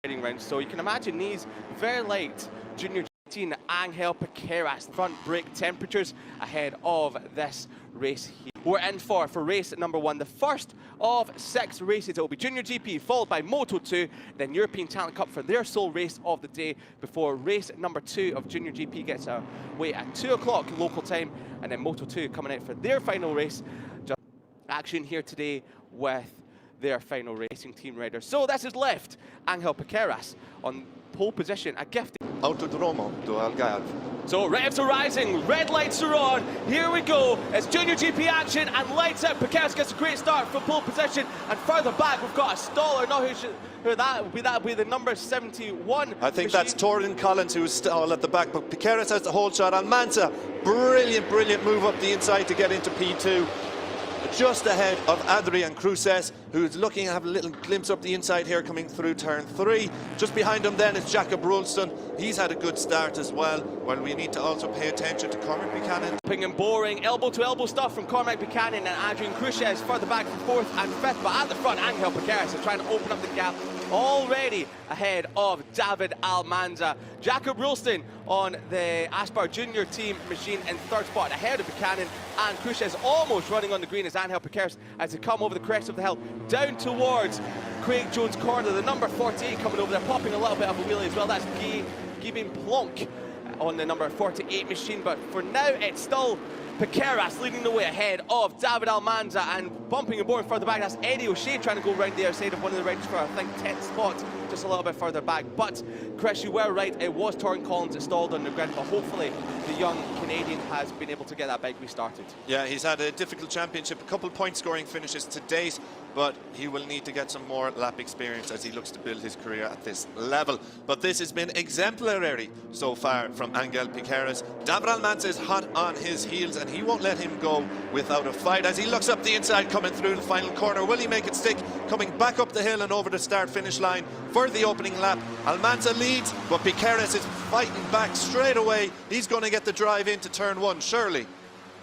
round. So you can imagine these very light junior 18 Angel Piqueras front brake temperatures ahead of this race here. We're in for race number 1, the first of 6 races. It will be Junior GP, followed by Moto2, then European Talent Cup for their sole race of the day, before race number 2 of Junior GP gets away at 2 o'clock local time, and then Moto2 coming out for their final race. Just action here today with their final racing team riders. So this is left Angel Piqueras on pole position, a gift. Autodromo do Algarve. So revs are rising, red lights are on, here we go, it's Junior GP action and lights out. Piqueras gets a great start from pole position, and further back we've got a staller, not who that would be the number 71. I think that's Torrin Collins who's stalled at the back, but Piqueras has the whole shot. Almanza, brilliant move up the inside to get into P2. Just ahead of Adrian Cruces, who's looking to have a little glimpse up the inside here coming through turn 3. Just behind him then is Jacob Rolston. He's had a good start as well. Well, we need to also pay attention to Cormac Buchanan. And boring, elbow-to-elbow stuff from Cormac Buchanan and Adrian Cruces further back from 4th and 5th, but at the front, Angel Piqueras is trying to open up the gap already ahead of David Almanza. Jacob Rolston on the Aspar Junior team machine in 3rd spot ahead of Buchanan, and Cruces almost running on the green as Angel Piqueras as they come over the crest of the hill down towards Craig Jones Corner. The number 48 coming over there, popping a little bit of a wheelie as well. That's Guy Plonk on the number 48 machine, but for now it's still Piqueras leading the way ahead of David Almanza, and bumping and boring further back, that's Eddie O'Shea trying to go round the outside of one of the riders for, I think, 10th spot, just a little bit further back. But Chris, you were right, it was Torrin Collins that stalled on the grid, but hopefully the young Canadian has been able to get that bike restarted. Yeah, he's had a difficult championship, a couple point scoring finishes to date, but he will need to get some more lap experience as he looks to build his career at this level. But this has been exemplary so far from Angel Piqueras. David Almanza is hot on his heels, and he won't let him go without a fight as he looks up the inside coming through the final corner. Will he make it stick? Coming back up the hill and over the start-finish line for the opening lap. Almanza leads, but Piqueras is fighting back straight away. He's going to get the drive into turn 1, surely.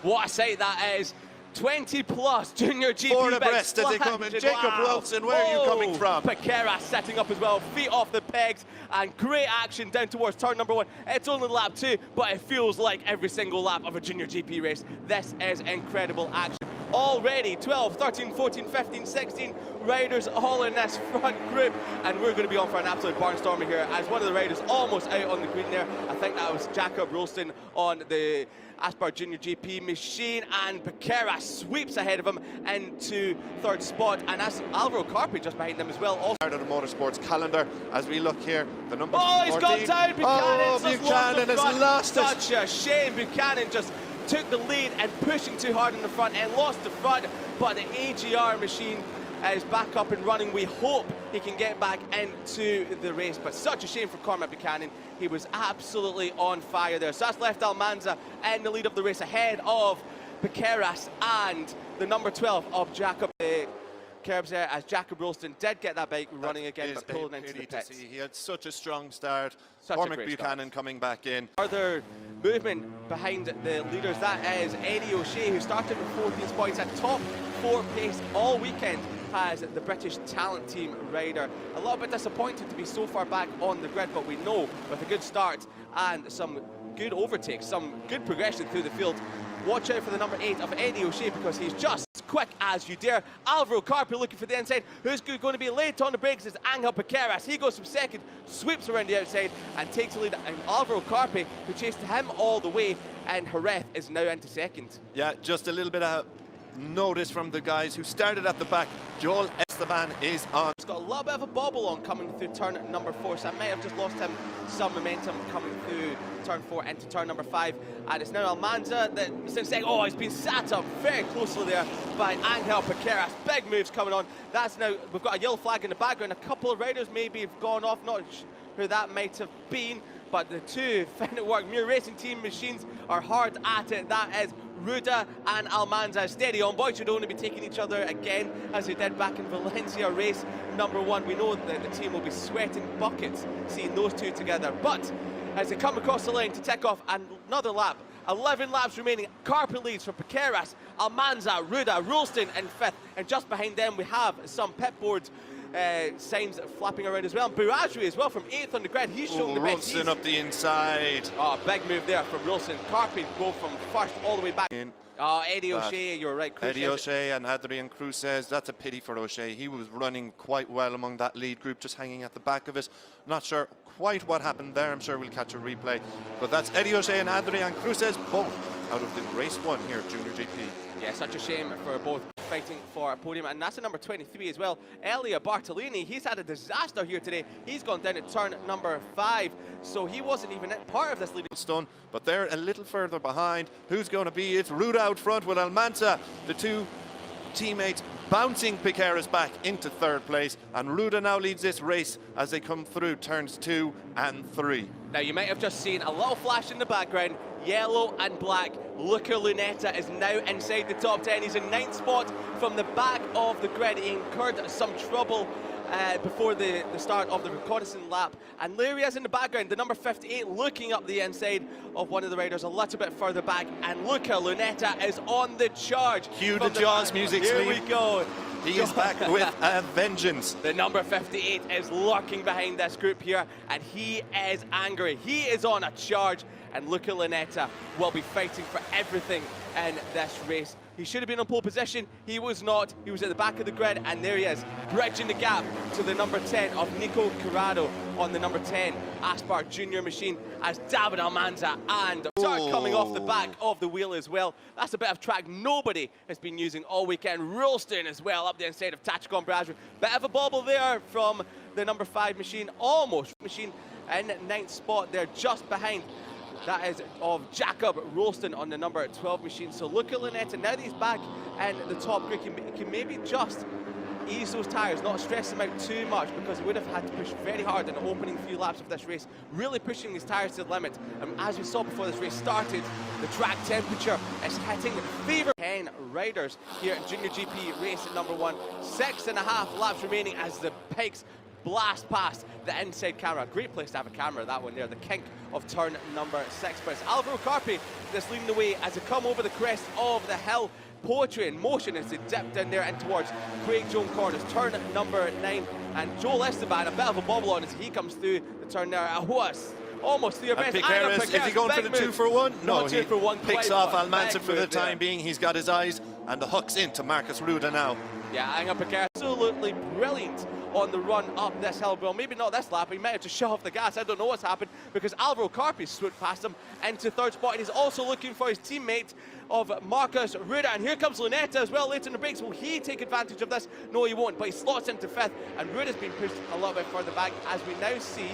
What a sight that is. 20 plus Junior GP 4 abreast as they come in. Jacob Wilson, where are you coming from? Piqueras setting up as well, feet off the pegs, and great action down towards turn number 1. It's only lap 2, but it feels like every single lap of a Junior GP race. This is incredible action. Already 12, 13, 14, 15, 16 riders all in this front group, and we're going to be on for an absolute barnstormer here as one of the riders almost out on the green there. I think that was Jacob Rolston on the Aspar Junior GP machine, and Piqueras sweeps ahead of him into 3rd spot, and that's Alvaro Carpi just behind them as well. Also part of the motorsports calendar as we look here, the number 14. He's gone down, Buchanan has lost it. Such a shame. Buchanan just took the lead and pushing too hard in the front and lost the front, but the AGR machine is back up and running. We hope he can get back into the race, but such a shame for Cormac Buchanan. He was absolutely on fire there. So that's left Almanza in the lead of the race ahead of Piqueras and the number 12 of Jacob Curbs there, as Jacob Rolston did get that bike running again, but pulling into the pits. He had such a strong start. Cormac Buchanan coming back in. Further movement behind the leaders, that is Eddie O'Shea, who started with 14 points at top 4 pace all weekend as the British Talent Team rider. A little bit disappointed to be so far back on the grid, but we know with a good start and some good overtakes, some good progression through the field. Watch out for the number 8 of Eddie O'Shea, because he's just as quick as you dare. Alvaro Carpi looking for the inside. Who's going to be late on the brakes is Angel Piqueras. He goes from 2nd, sweeps around the outside and takes the lead. And Alvaro Carpi, who chased him all the way, and Jerez is now into 2nd. Yeah, just a little bit of notice from the guys who started at the back. Joel Esteban is on. He's got a little bit of a bobble on coming through turn number 4, so I might have just lost him some momentum coming through turn 4 into turn number 5. And it's now Almanza that, since saying, oh, he's been sat up very closely there by Angel Piqueras. Big moves coming on. That's now, we've got a yellow flag in the background. A couple of riders maybe have gone off, not sure who that might have been, but the two Fenwick Work Muir Racing Team machines are hard at it. That is Ruda and Almanza. Steady on, boys should only be taking each other again as they did back in Valencia race number 1. We know that the team will be sweating buckets seeing those two together, but as they come across the line to take off another lap, 11 laps remaining. Carpi leads for Piqueras, Almanza, Ruda, Rolston in 5th, and just behind them we have some pit board signs flapping around as well. And Burazri as well from 8th on the grid. He's showing the best. Rulston up the inside. Oh, big move there from Rulston. Carpe go from first all the way back. Oh, Eddie O'Shea, you're right. Eddie O'Shea and Adrian Cruces. That's a pity for O'Shea. He was running quite well among that lead group, just hanging at the back of it. Not sure quite what happened there. I'm sure we'll catch a replay. But that's Eddie O'Shea and Adrian Cruces, both out of the race one here at Junior GP. Yeah, such a shame for both fighting for a podium. And that's a number 23 as well. Elia Bartolini, he's had a disaster here today. He's gone down at turn number 5. So he wasn't even part of this leading stone, but they're a little further behind. Who's going to be? It's Ruda out front with Almanza. The two teammates bouncing Piqueras back into 3rd place. And Ruda now leads this race as they come through turns 2 and 3. Now, you might have just seen a little flash in the background. Yellow and black. Luca Lunetta is now inside the top 10. He's in 9th spot from the back of the grid. He incurred some trouble before the start of the reconnaissance lap. And there he is in the background, the number 58, looking up the inside of one of the riders a little bit further back. And Luca Lunetta is on the charge. Cue the Jaws music, Here we go. He is back with a vengeance. The number 58 is lurking behind this group here, and he is angry. He is on a charge, and Luca Lunetta will be fighting for everything in this race. He should have been on pole position. He was not. He was at the back of the grid, and there he is, bridging the gap to the number 10 of Nico Corrado on the number 10 Aspar Junior machine, as David Almanza and start coming off the back of the wheel as well. That's a bit of track nobody has been using all weekend. Rulston as well up the inside of Tachikon Brazil. Bit of a bobble there from the number 5 machine, almost machine in 9th spot there, just behind. That is of Jacob Ralston on the number 12 machine. So Luca Lunetta, now that he's back in the top grid, can maybe just ease those tyres, not stress them out too much, because he would have had to push very hard in the opening few laps of this race, really pushing his tyres to the limit. And as we saw before this race started, the track temperature is hitting fever. 10 riders here in Junior GP race at number 1. 6.5 laps remaining as the Pikes blast past the inside camera. Great place to have a camera, that one there, the kink of turn number 6. But it's Alvaro Carpe that's leading the way as they come over the crest of the hill. Poetry in motion as they dip down there in towards Craig Jones corners, turn number 9. And Joel Esteban, a bit of a bobble on as he comes through the turn there. Almost through a best. Piqueras, is he going for the 2 for 1? No, he picks off Almanza for the time being. He's got his eyes, and the hook's into Marcus Ruda now. Yeah, Angel Piqueras, absolutely brilliant on the run up this hill. Well, maybe not this lap. He might have just shut off the gas. I don't know what's happened, because Alvaro Carpe swooped past him into 3rd spot, and he's also looking for his teammate of Marcus Ruda. And here comes Lunetta as well later in the breaks. Will he take advantage of this? No, he won't, but he slots into 5th, and Ruda's been pushed a little bit further back, as we now see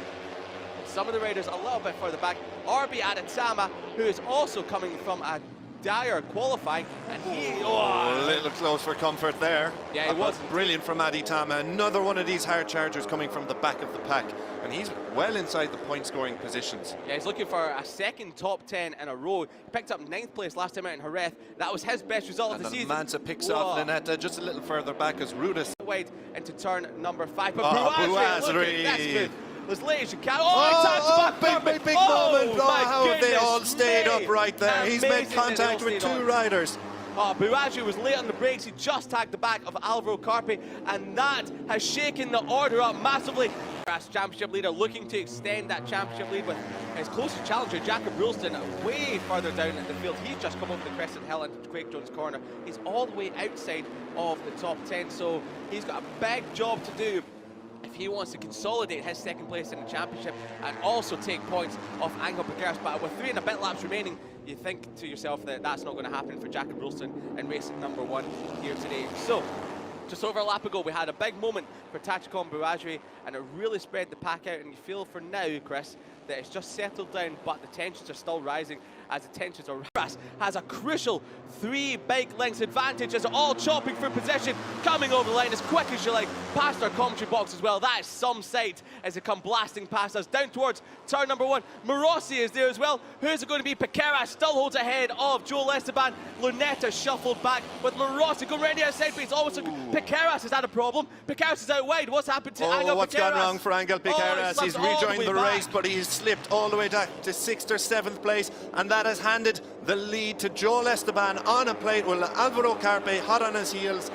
some of the riders a little bit further back. Arbi Adetama, who is also coming from a dire qualifying, and he a little close for comfort there. Yeah, it was brilliant from Adetama. Another one of these hard chargers coming from the back of the pack, and he's well inside the point scoring positions. Yeah, he's looking for a second top 10 in a row. He picked up 9th place last time out in Jerez. That was his best result of the season. Mansa picks off Lunetta just a little further back as Ruda wide into turn number 5. But Buazri, as late as you can. Oh, big moment. How have they all stayed up right there? He's made contact with 2 riders. Buazri was late on the brakes. He just tagged the back of Alvaro Carpe, and that has shaken the order up massively. As championship leader looking to extend that championship lead with his closest challenger, Jacob Ralston, way further down in the field. He's just come over the crest of the hill into Craig Jones corner. He's all the way outside of the top 10, so he's got a big job to do if he wants to consolidate his 2nd place in the championship and also take points off Angel Piqueras. But with 3 and a bit laps remaining, you think to yourself that that's not going to happen for Jacob Ralston in race number 1 here today. So, just over a lap ago, we had a big moment for Tachikon Buazri, and it really spread the pack out, and you feel for now, Chris, that it's just settled down, but the tensions are still rising as the tensions are rising. Has a crucial 3 bike lengths advantage as they're all chopping for position, coming over the line as quick as you like, past our commentary box as well. That is some sight as they come blasting past us down towards turn number 1. Morossi is there as well. Who's it going to be? Piqueras still holds ahead of Joel Esteban. Lunetta shuffled back with Morossi going ready outside, but he's always Piqueras has had a problem. Piqueras is out wide. What's happened to Angel Piqueras? What's gone wrong for Angel Piqueras? He's rejoined the race, but he's slipped all the way back to 6th or 7th place, and that has handed the lead to Joel Esteban on a plate with Alvaro Carpe hot on his heels.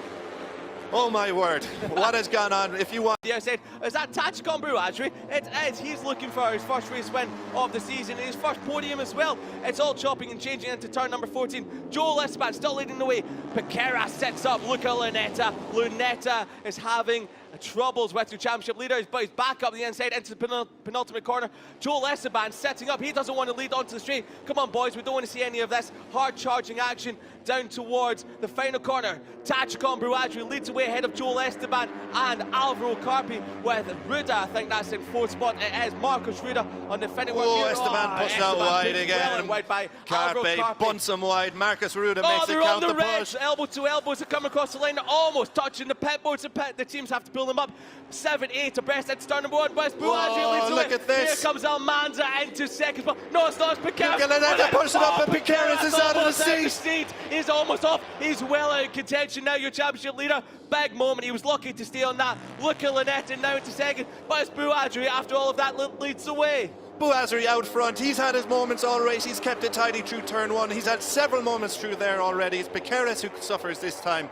Oh my word, what has gone on? If you want... The outside, is that Tachikon Buadri? It is. He's looking for his first race win of the season, his first podium as well. It's all chopping and changing into turn number 14. Joel Esteban still leading the way. Pequera sets up Luca Lunetta. Lunetta is having troubles with the championship leader, but he's back up the inside into the penultimate corner. Joel Esteban setting up. He doesn't want to lead onto the straight. Come on, boys, we don't want to see any of this hard charging action down towards the final corner. Tachikon Buadri leads away ahead of Joel Esteban and Alvaro Carpi with Ruda. I think that's in fourth spot. It is Marcos Ruda on the final one. Oh, Esteban puts that wide again. Well wide by Carpi bunts him wide. Marcos Ruda makes it count the push. Elbow to elbow to come across the line. They're almost touching the pit boards. The teams have to pull them up. 7-8 abreast at start number 1. West Buadri leads away. Look at this. Here comes Almanza into second spot. No, it's not. It's Pequera. Lunetta pushing up, and Pequera is out of the seat. He's almost off. He's well out of contention now, your championship leader. Big moment. He was lucky to stay on that. Look at Lunetta now into second. But it's Buadri, after all of that, leads away. Buadri out front. He's had his moments all race. He's kept it tidy through turn 1. He's had several moments through there already. It's Pequera who suffers this time.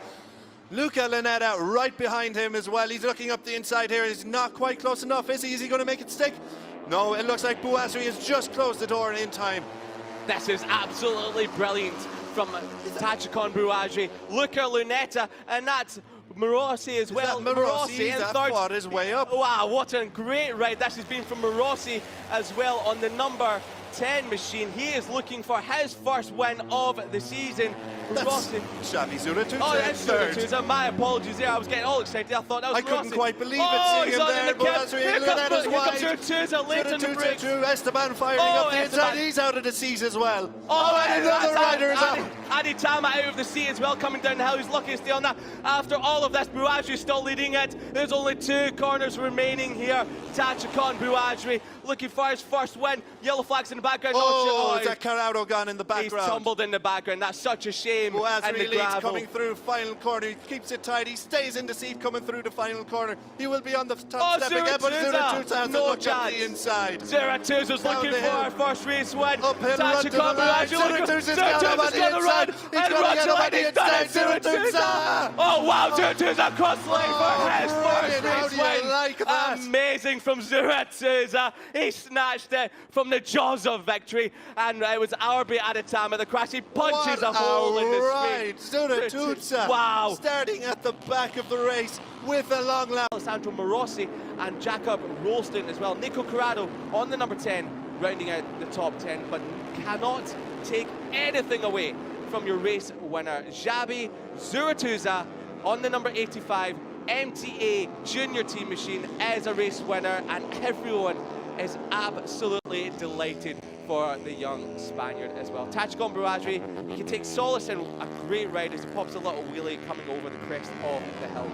Luca Lunetta right behind him as well. He's looking up the inside here. He's not quite close enough, is he? Is he going to make it stick? No, it looks like Buadri has just closed the door in time. This is absolutely brilliant from Tachikon Buadri. Luca Lunetta, and that's Morossi as well. Morossi in that third. fought his way up. Wow, what a great ride this has been from Morossi as well on the number 10 machine. He is looking for his first win of the season. Rossi. Xavi Zuratuza. Oh, that's Zuratuza. My apologies there. I was getting all excited. I thought that was I couldn't Rossi. quite believe it. Oh, seeing him there. Here comes Zuratuza late in the break. Through Esteban firing up the inside. He's out of the seat as well. Oh, and another rider is out. Adi Tama out of the seat as well, coming down the hill. He's lucky to stay on that. After all of this, Buadri still leading it. There's only 2 corners remaining here. Tachikon Buadri looking for his first win. Yellow flags in the background. Oh, is that Carrado gone in the background? He's tumbled in the background. That's such a shame. Buadri leads coming through final corner. He keeps it tight. He stays in the seat coming through the final corner. He will be on the top step again, but Zuratuza has no a look chance. at the inside. Zuratuza's looking for our first race win. Uphill run to the line. Zuratuza's got him on the inside. He's going to get him on the inside. Zuratuza! Oh wow, Zuratuza across the line for his first race win. Like that? Amazing from Zuratuza. He snatched it from the jaws of victory, and it was Arbi Aditama the crash. He punches a hole in the screen. Zuratuza. Wow. Starting at the back of the race with a long lap. Alessandro Morossi and Jacob Rolston as well. Nico Corrado on the number 10, rounding out the top 10, but cannot take anything away from your race winner. Xabi Zuratuza on the number 85 MTA Junior Team Machine as a race winner, and everyone is absolutely delighted for the young Spaniard as well. Tachikon Buadri, he can take solace in a great ride as he pops a little wheelie coming over the crest of the hill.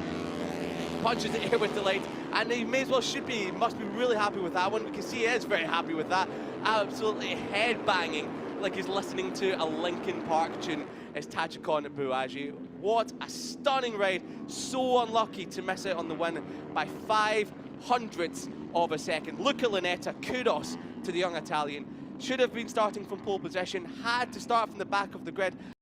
Punches the air with delight, and he may as well should be. He must be really happy with that one. We can see he is very happy with that. Absolutely head-banging like he's listening to a Linkin Park tune is Tachikon Buadri. What a stunning ride. So unlucky to miss out on the win by 0.05 of a second. Luca Lunetta, kudos to the young Italian. Should have been starting from pole position, had to start from the back of the grid.